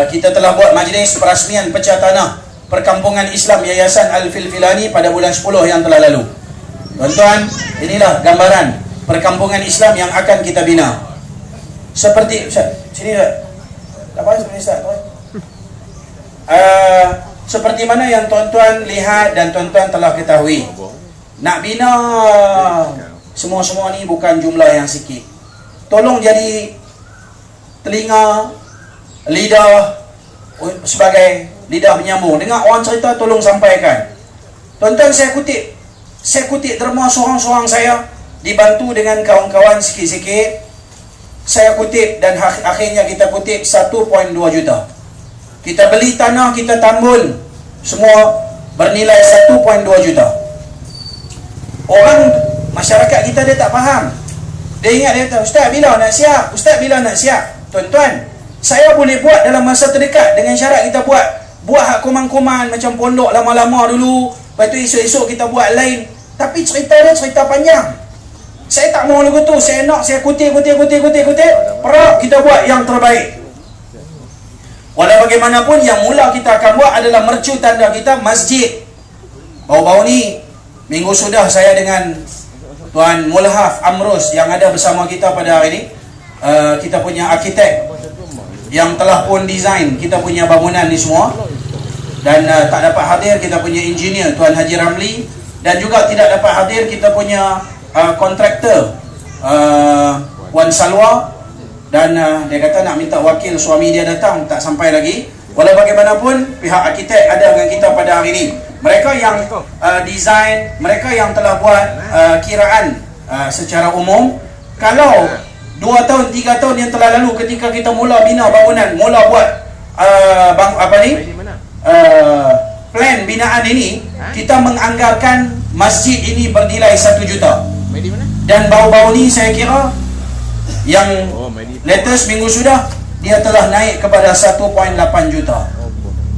Kita telah buat majlis perasmian pecah tanah Perkampungan Islam Yayasan Al-Filfilani pada bulan 10 yang telah lalu. Tuan-tuan, inilah gambaran perkampungan Islam yang akan kita bina. Seperti sini apa sebenarnya Ustaz? Seperti mana yang tuan-tuan lihat dan tuan-tuan telah ketahui, nak bina semua-semua ni bukan jumlah yang sikit. Tolong jadi telinga, lidah, sebagai lidah penyambung. Dengar orang cerita, tolong sampaikan. Tuan-tuan, saya kutip derma seorang-seorang saya, dibantu dengan kawan-kawan sikit-sikit. Saya kutip dan akhirnya kita kutip 1.2 juta. Kita beli tanah, kita tambul, semua bernilai 1.2 juta. Orang, masyarakat kita dia tak faham. Dia ingat, dia kata, Ustaz bila nak siap? Ustaz bila nak siap? Tuan-tuan, saya boleh buat dalam masa terdekat dengan syarat kita buat hak kuman-kuman macam pondok lama-lama dulu, lepas tu esok-esok kita buat lain. Tapi cerita dia cerita panjang. Saya tak mau lagu tu. Saya nak saya kutip perak, kita buat yang terbaik. Walau bagaimanapun, yang mula kita akan buat adalah mercu tanda kita masjid. Baru-baru ni, minggu sudah saya dengan Tuan Mulhaf Amrus yang ada bersama kita pada hari ini, kita punya arkitek yang telah pun design kita punya bangunan ni semua, dan tak dapat hadir kita punya engineer Tuan Haji Ramli, dan juga tidak dapat hadir kita punya kontraktor Wan Salwa, dan dia kata nak minta wakil suami dia datang, tak sampai lagi. Walau bagaimanapun, pihak arkitek ada dengan kita pada hari ini. Mereka yang design, mereka yang telah buat kiraan secara umum. Kalau 2 tahun, 3 tahun yang telah lalu ketika kita mula bina bangunan, mula buat plan binaan ini, kita menganggarkan masjid ini bernilai 1 juta. Dan baru-baru ni saya kira yang latest minggu sudah, dia telah naik kepada 1.8 juta.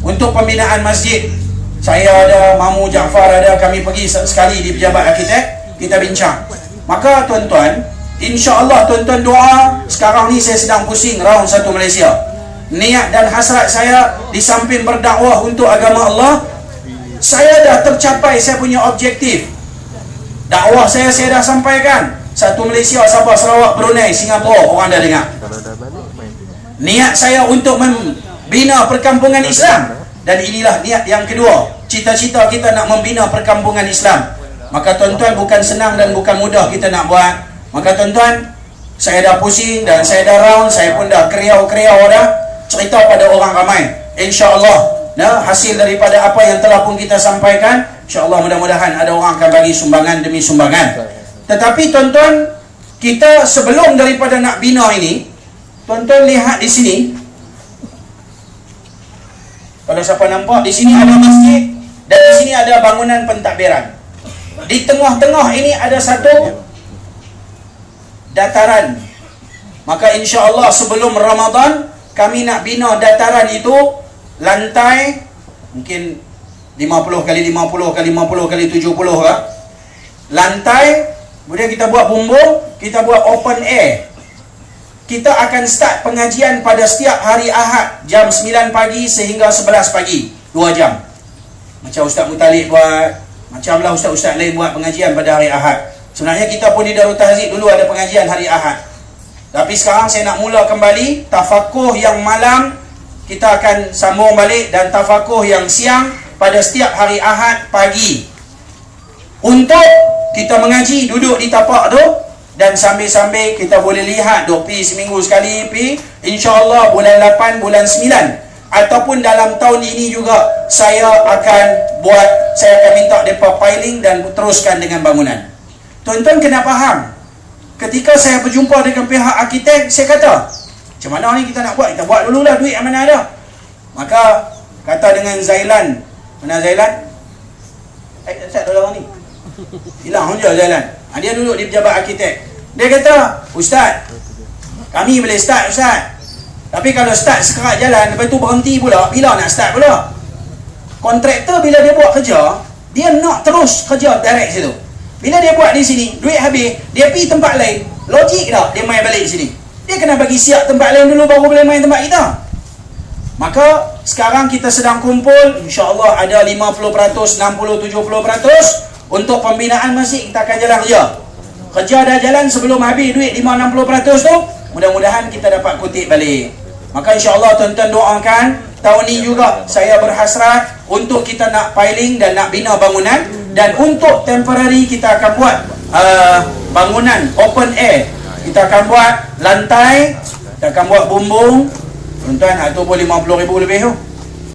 Untuk pembinaan masjid, saya ada, Mamu Jaafar ada, kami pergi sekali di pejabat arkitek, kita bincang. Maka tuan-tuan, insya-Allah tuan-tuan doa, sekarang ni saya sedang pusing round 1 Malaysia. Niat dan hasrat saya di samping berdakwah untuk agama Allah, saya dah tercapai saya punya objektif. Dakwah saya dah sampaikan. 1 Malaysia, Sabah, Sarawak, Brunei, Singapura, orang dah dengar. Niat saya untuk membina perkampungan Islam, dan inilah niat yang kedua. Cita-cita kita nak membina perkampungan Islam. Maka tuan-tuan, bukan senang dan bukan mudah kita nak buat. Maka tuan-tuan, saya dah pusing dan saya dah round, saya pun dah kriau-kriau dah cerita pada orang ramai. InsyaAllah, hasil daripada apa yang telah pun kita sampaikan, InsyaAllah mudah-mudahan ada orang akan bagi sumbangan demi sumbangan. Tetapi tuan-tuan, kita sebelum daripada nak bina ini, tuan-tuan lihat di sini. Kalau siapa nampak, di sini ada masjid dan di sini ada bangunan pentadbiran. Di tengah-tengah ini ada satu dataran. Maka insya-Allah sebelum Ramadan kami nak bina dataran itu, lantai mungkin 50 kali 50 kali 50 kali 70 lah. Lantai, kemudian kita buat bumbung, kita buat open air. Kita akan start pengajian pada setiap hari Ahad jam 9 pagi sehingga 11 pagi, 2 jam. Macam Ustaz Mutalib buat, macamlah ustaz-ustaz lain buat pengajian pada hari Ahad. Sebenarnya kita pun di Darul Tahzib dulu ada pengajian hari Ahad. Tapi sekarang saya nak mula kembali tafakuh yang malam, kita akan sambung balik, dan tafakuh yang siang pada setiap hari Ahad pagi. Untuk kita mengaji, duduk di tapak tu, dan sambil-sambil kita boleh lihat duk pi seminggu sekali pi. InsyaAllah bulan 8, bulan 9 ataupun dalam tahun ini juga saya akan minta mereka piling dan teruskan dengan bangunan. Tuan-tuan kena faham, ketika saya berjumpa dengan pihak arkitek, saya kata, macam mana ni kita nak buat? Kita buat dululah, duit yang mana ada. Maka kata dengan Zailan, mana Zailan? Ustaz tolong ni. Hilang je Zailan. Dia duduk di pejabat arkitek. Dia kata, Ustaz, kami boleh start Ustaz, tapi kalau start sekerat jalan, lepas tu berhenti pula, bila nak start pula? Kontraktor bila dia buat kerja, dia nak terus kerja direct situ. Bila dia buat di sini, duit habis, dia pergi tempat lain, logik tak dia main balik sini? Dia kena bagi siap tempat lain dulu baru boleh main tempat kita. Maka sekarang kita sedang kumpul, insya-Allah ada 50%, 60, 70% untuk pembinaan masjid. Kita akan jalan kerja. Kerja dah jalan sebelum habis duit 5-60% tu, mudah-mudahan kita dapat kutip balik. Maka insya-Allah tuan-tuan doakan tahun ni juga saya berhasrat untuk kita nak piling dan nak bina bangunan, dan untuk temporary kita akan buat bangunan open air. Kita akan buat lantai, kita akan buat bumbung. Tuan-tuan, itu pun 50,000 lebih tu.